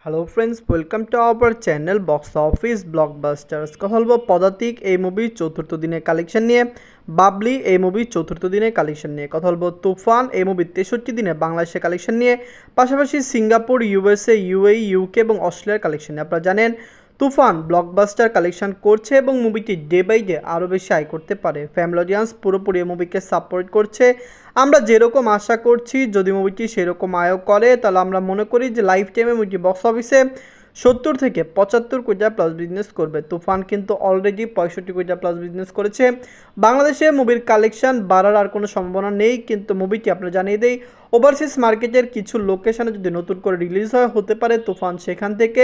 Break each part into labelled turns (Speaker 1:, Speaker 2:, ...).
Speaker 1: Hello friends, welcome to our channel box office blockbusters. কথা বলবো পদাতিক এই মুভির চতুর্থ দিনের কালেকশন নিয়ে, বাবলি এই মুভির চতুর্থ দিনের কালেকশন নিয়ে, কথা বলবো তুফান এই মুভির 63 দিনে বাংলাদেশের কালেকশন নিয়ে, পাশাপাশি সিঙ্গাপুর, ইউএসএ, ইউএই, ইউকে এবং অস্ট্রেলিয়ার কালেকশন নিয়ে। আপনারা জানেন তুফান ব্লকবাস্টার কালেকশন করছে এবং মুভিটি ডে বাই ডে আরও বেশি আয় করতে পারে। ফ্যামিলি অডিয়েন্স পুরোপুরি এই মুভিকে সাপোর্ট করছে। আমরা যেরকম আশা করছি যদি মুভিটি সেরকম আয়ও করে তাহলে আমরা মনে করি যে লাইফ টাইমে মুভিটি বক্স অফিসে 70 থেকে 75 কোটি প্লাস বিজনেস করবে। তুফান কিন্তু অলরেডি 65 কোটি প্লাস বিজনেস করেছে। বাংলাদেশে মুভির কালেকশন বাড়ার আর কোনো সম্ভাবনা নেই, কিন্তু মুভিটি আপনারা জানিয়ে দেই ওভারসিজ মার্কেটের কিছু লোকেশনে যদি নতুন করে রিলিজ হয় হতে পারে তুফান সেখান থেকে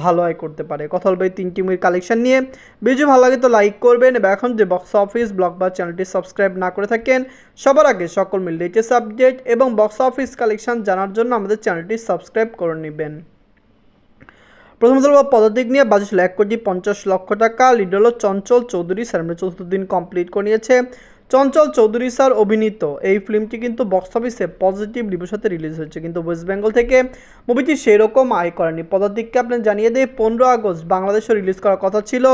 Speaker 1: ভালো আয় করতে পারে। কথা বলবে এই তিনটি মুভির কালেকশন নিয়ে। ভিডিও ভালো লাগে তো লাইক করবেন এবং এখন যে বক্স অফিস ব্লকবাস্টার চ্যানেলটি সাবস্ক্রাইব না করে থাকেন সবার আগে সকল মিল লেটেস্ট আপডেট এবং বক্স অফিস কালেকশন জানার জন্য আমাদের চ্যানেলটি সাবস্ক্রাইব করে নেবেন। প্রথমত পদাতিক নিয়ে বাজেট 1,50,00,000 টাকা। লিড হলো চঞ্চল চৌধুরী স্যার, চতুর্থ দিন কমপ্লিট করে নিয়েছে। চঞ্চল চৌধুরী স্যার অভিনীত এই ফিল্মটি কিন্তু বক্স অফিসে পজিটিভ রিভিউর সাথে রিলিজ হয়েছে, কিন্তু ওয়েস্ট বেঙ্গল থেকে মুভিটি সেরকম আয় করেনি। পদাতিককে আপনি জানিয়ে দেয় 15 আগস্ট বাংলাদেশে রিলিজ করার কথা ছিল,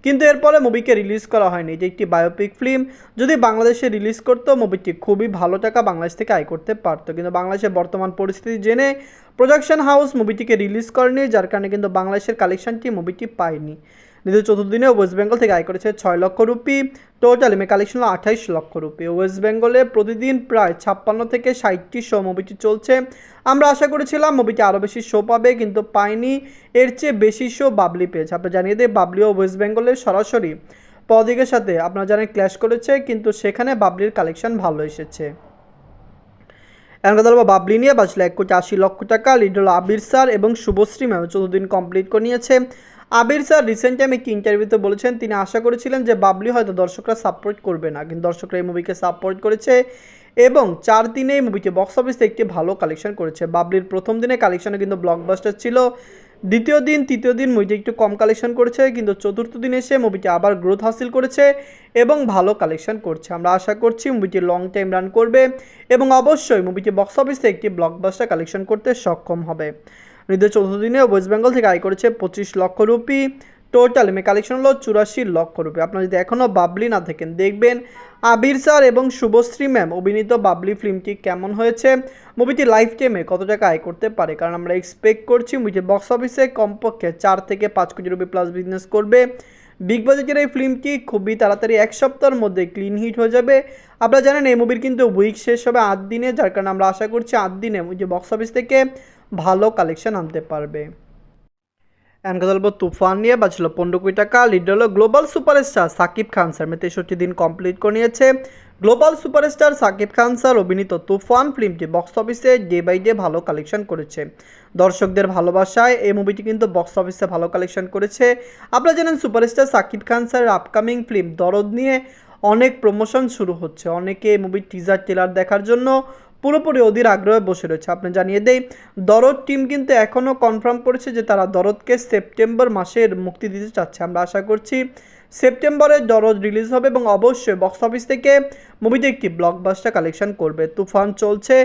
Speaker 1: কিন্তু এরপরে মুভিকে রিলিজ করা হয়নি। এটি একটি বায়োপিক ফিল্ম, যদি বাংলাদেশে রিলিজ করতো মুভিটি খুবই ভালো টাকা বাংলাদেশ থেকে আয় করতে পারতো, কিন্তু বাংলাদেশের বর্তমান পরিস্থিতি জেনে প্রোডাকশন হাউস মুভিটিকে রিলিজ করেনি, যার কারণে কিন্তু বাংলাদেশের কালেকশনটি মুভিটি পায়নি। নিজের চতুর্থ দিনে ওয়েস্ট বেঙ্গল থেকে আয় করেছে 6 লক্ষ রুপি। টোটাল এমএ কালেকশন হলো 28 লক্ষ রুপি। ওয়েস্ট বেঙ্গলে প্রতিদিন প্রায় 56 থেকে 60টি শো মুভিটি চলছে। আমরা আশা করেছিলাম মুভিটি আরও বেশি শো পাবে, কিন্তু পায়নি। এর চেয়ে বেশি শো বাবলি পেয়েছে। আপনারা জানিয়ে দেয় বাবলিও ওয়েস্ট বেঙ্গলের সরাসরি পদিকের সাথে আপনারা জানেন ক্ল্যাশ করেছে, কিন্তু সেখানে বাবলির কালেকশন ভালো এসেছে। এখন কথা বলবো বাবলি নিয়ে বাজলো 1,80,00,000 টাকা। লিড হলো আবির স্যার এবং শুভশ্রী ম্যাম, 14 দিন কমপ্লিট করে নিয়েছে। আবির স্যার রিসেন্ট টাইমে একটি ইন্টারভিউতে বলেছেন তিনি আশা করেছিলেন যে বাবলি হয়তো দর্শকরা সাপোর্ট করবে না, কিন্তু দর্শকরা এই মুভিকে সাপোর্ট করেছে এবং 4 দিনে এই মুভিটি বক্স অফিসে একটি ভালো কালেকশন করেছে। বাবলির প্রথম দিনে কালেকশনে কিন্তু ব্লকবাস্টার ছিল, দ্বিতীয় দিন তৃতীয় দিন মুভিটি একটু কম কালেকশন করেছে, কিন্তু চতুর্থ দিন এসে মুভিটি আবার গ্রোথ হাসিল করেছে এবং ভালো কালেকশন করছে। আমরা আশা করছি মুভিটি লং টাইম রান করবে এবং অবশ্যই মুভিটি বক্স অফিসে একটি ব্লকবাস্টার কালেকশন করতে সক্ষম হবে। ঈদের চতুর্থ দিনে ওয়েস্ট বেঙ্গল থেকে আয় করেছে 25 লক্ষ রুপি। টোটাল এমএ কালেকশন হলো 84 লক্ষ রুপি। আপনারা যদি এখনও বাবলি না থাকেন দেখবেন আবির স্যার এবং শুভশ্রী ম্যাম অভিনীত বাবলি ফিল্মটি কেমন হয়েছে, মুভিটি লাইফ টাইমে কত টাকা আয় করতে পারে, কারণ আমরা এক্সপেক্ট করছি মুভিটি বক্স অফিসে কমপক্ষে 4 থেকে 5 কোটি রুপি প্লাস বিজনেস করবে। বিগ বাজেটের এই ফিল্মটি খুবই তাড়াতাড়ি 1 সপ্তাহের মধ্যে ক্লিন হিট হয়ে যাবে। আপনারা জানেন এই মুভির কিন্তু উইক শেষ হবে 8 দিনে, যার কারণে আমরা আশা করছি 8 দিনে মুভি বক্স অফিস থেকে ভালো কালেকশন আনতে পারবে। এখন কথা বলবো তুফান নিয়ে বাঁচলো 15 কোটি টাকা। লিড হলো global superstar Shakib Khan sir, 63 দিন কমপ্লিট করে নিয়েছে। Global superstar Shakib Khan sir অভিনীত তুফান ফিল্মটি বক্স অফিসে ডে বাই ডে ভালো কালেকশন করেছে। দর্শকদের ভালোবাসায় এই মুভিটি কিন্তু বক্স অফিসে ভালো কালেকশন করেছে। আপনারা জানেন সুপারস্টার সাকিব খান স্যারের আপকামিং ফিল্ম দরদ নিয়ে অনেক প্রমোশন শুরু হচ্ছে, অনেকে এই মুভির টিজার ট্রেলার দেখার জন্য পুরোপুরি অধীর আগ্রহে বসে রয়েছে। আপনি জানিয়ে দেই দরদ টিম কিন্তু এখনও কনফার্ম করেছে যে তারা দরদকে সেপ্টেম্বর মাসের মুক্তি দিতে চাচ্ছে। আমরা আশা করছি সেপ্টেম্বরে দরদ রিলিজ হবে এবং অবশ্যই বক্স অফিস থেকে মুভিটি একটি ব্লকবাস্টার কালেকশন করবে। তুফান চলছে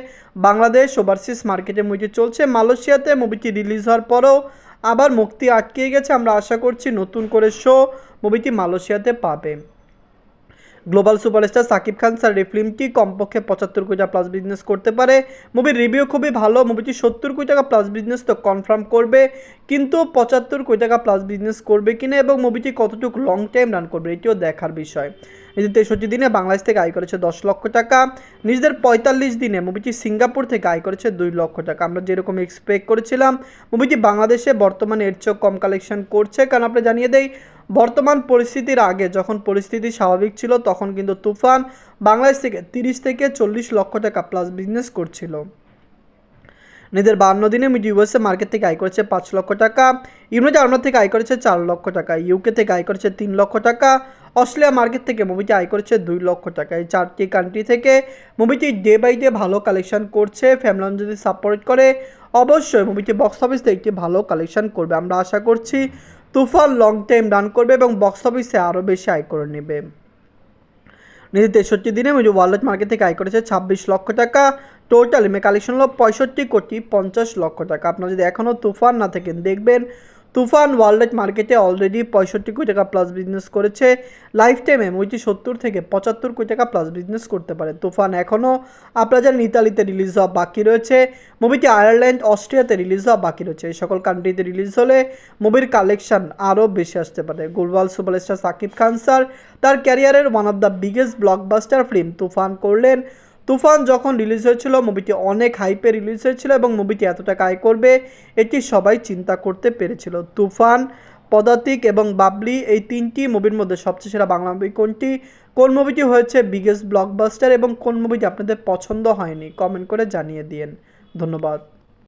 Speaker 1: বাংলাদেশ ওভারসিজ মার্কেটে, মুভিটি চলছে মালয়েশিয়াতে। মুভিটি রিলিজ হওয়ার পরেও আবার মুক্তি আটকে গেছে। আমরা আশা করছি নতুন করে শো মুভিটি মালয়েশিয়াতে পাবে। Global superstar Shakib Khan sir এই ফিল্মটি কমপক্ষে 75 কোটি টাকা প্লাস বিজনেস করতে পারে। মুভির রিভিউ খুবই ভালো। মুভিটি 70 কোটি টাকা প্লাস বিজনেস তো কনফার্ম করবে, কিন্তু 75 কোটি টাকা প্লাস বিজনেস করবে কিনা এবং মুভিটি কতটুকু লং টাইম রান করবে এটিও দেখার বিষয়। নিজের 63 দিনে বাংলাদেশ থেকে আয় করেছে 10 লক্ষ টাকা। নিজেদের 45 দিনে মুভিটি সিঙ্গাপুর থেকে আয় করেছে 2 লক্ষ টাকা। আমরা যেরকম এক্সপেক্ট করেছিলাম মুভিটি বাংলাদেশে বর্তমানে এর চেয়েও কম কালেকশন করছে, কারণ আমরা জানিয়ে দেই বর্তমান পরিস্থিতির আগে যখন পরিস্থিতি স্বাভাবিক ছিল তখন কিন্তু তুফান বাংলাদেশ থেকে 30 থেকে 40 লক্ষ টাকা প্লাস বিজনেস করছিল। নিজের 52 দিনে মুভি ইউএসএ মার্কেট থেকে আয় করেছে 5 লক্ষ টাকা। ইউনাইটেড আরব থেকে আয় করেছে 4 লক্ষ টাকা। ইউকে থেকে আয় করেছে 3 লক্ষ টাকা। অস্ট্রেলিয়া মার্কেট থেকে মুভিটি আয় করেছে 2 লক্ষ টাকা। এই 4টি কান্ট্রি থেকে মুভিটি ডে বাই ডে ভালো কালেকশন করছে। ফ্যামিলি যদি সাপোর্ট করে অবশ্যই মুভিটি বক্স অফিসে একটি ভালো কালেকশন করবে। আমরা আশা করছি তুফান লং টাইম রান করবে এবং বক্স অফিসে আরও বেশি আয় করে নেবে। নীতি 63 দিনে মুভি ওয়ার্ল্ড মার্কেট থেকে আয় করেছে 26 লক্ষ টাকা। টোটাল এমএ কালেকশন হলো 65,50,00,000 টাকা। আপনারা যদি এখনও তুফান না থাকেন দেখবেন, তুফান ওয়ার্ল্ড মার্কেটে অলরেডি 65 কোটি টাকা প্লাস বিজনেস করেছে। লাইফ টাইমে মুভিটি 70 থেকে 75 কোটি টাকা প্লাস বিজনেস করতে পারে। তুফান এখনও আপনারা জানেন ইতালিতে রিলিজ হওয়া বাকি রয়েছে, মুভিটি আয়ারল্যান্ড অস্ট্রিয়াতে রিলিজ হওয়া বাকি রয়েছে। এই সকল কান্ট্রিতে রিলিজ হলে মুভির কালেকশন আরও বেশি আসতে পারে। Global superstar Shakib Khan sir তার ক্যারিয়ারের one of the biggest blockbuster film Toofan করলেন। তুফান যখন রিলিজ হয়েছিল মুভিটি অনেক হাইপে রিলিজ হয়েছিল এবং মুভিটি এত টাকা আয় করবে এটি সবাই চিন্তা করতে পেরেছিল। তুফান, পদাতিক এবং বাবলি এই তিনটি মুভির মধ্যে সবচেয়ে সেরা বাংলা মুভি কোনটি? কোন মুভিটি হয়েছে বিগেস্ট ব্লকবাস্টার এবং কোন মুভিটি আপনাদের পছন্দ হয়নি? কমেন্ট করে জানিয়ে দিন। ধন্যবাদ।